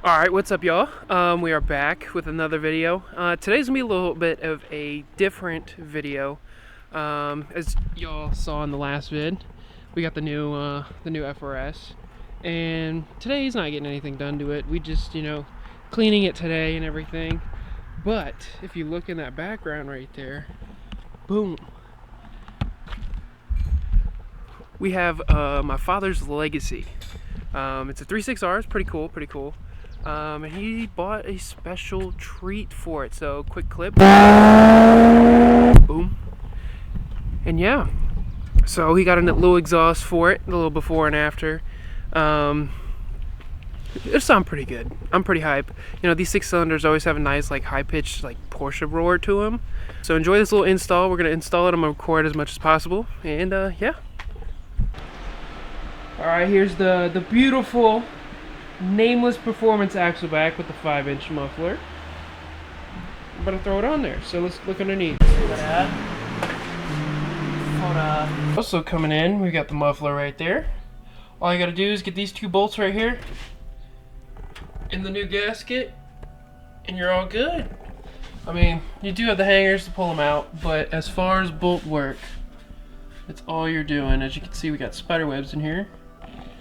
Alright, what's up y'all? We are back with another video. Today's gonna be a little bit of a different video. As y'all saw in the last vid, we got the new FRS. And today's not getting anything done to it. We just, cleaning it today and everything. But, if you look in that background right there, boom. We have my father's legacy. It's a 3.6R, it's pretty cool. And he bought a special treat for it, so quick clip. Boom. And yeah, so he got a little exhaust for it, a little before and after. It sounds pretty good. I'm pretty hype. These 6-cylinders always have a nice, high-pitched, Porsche roar to them. So enjoy this little install. We're gonna install it. I'm gonna record as much as possible, and yeah. All right, here's the beautiful nameless performance axle back with the 5-inch muffler. I'm gonna throw it on there, so let's look underneath. Also coming in, we got the muffler right there. All you gotta do is get these two bolts right here in the new gasket, and you're all good. I mean, you do have the hangers to pull them out, but as far as bolt work, that's all you're doing. As you can see, we got spider webs in here.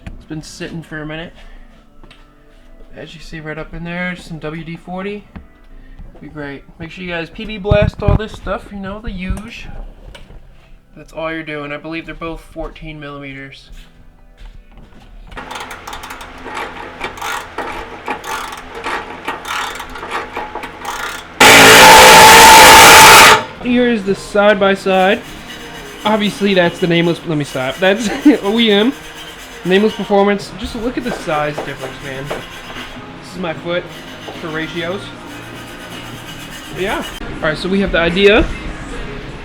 It's been sitting for a minute. As you see right up in there, some WD-40. Be great. Make sure you guys PB blast all this stuff, the huge. That's all you're doing. I believe they're both 14 millimeters. Here's the side-by-side. Obviously that's the nameless, let me stop. That's OEM. Nameless performance. Just look at the size difference, man. This is my foot for ratios. But yeah. Alright, so we have the idea,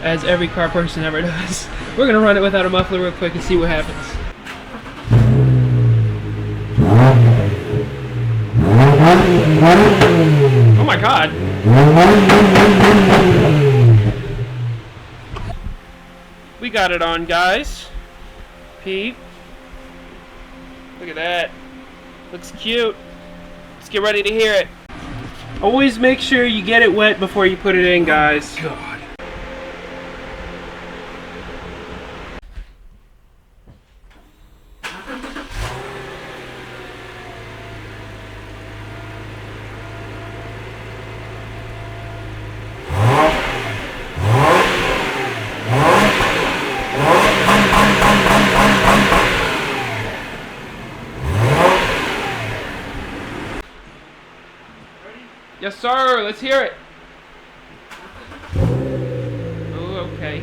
as every car person ever does. We're gonna run it without a muffler real quick and see what happens. Oh my god. We got it on, guys. Pete. Look at that. Looks cute. Let's get ready to hear it. Always make sure you get it wet before you put it in, guys. Oh, God. Yes, sir. Let's hear it. Oh, okay.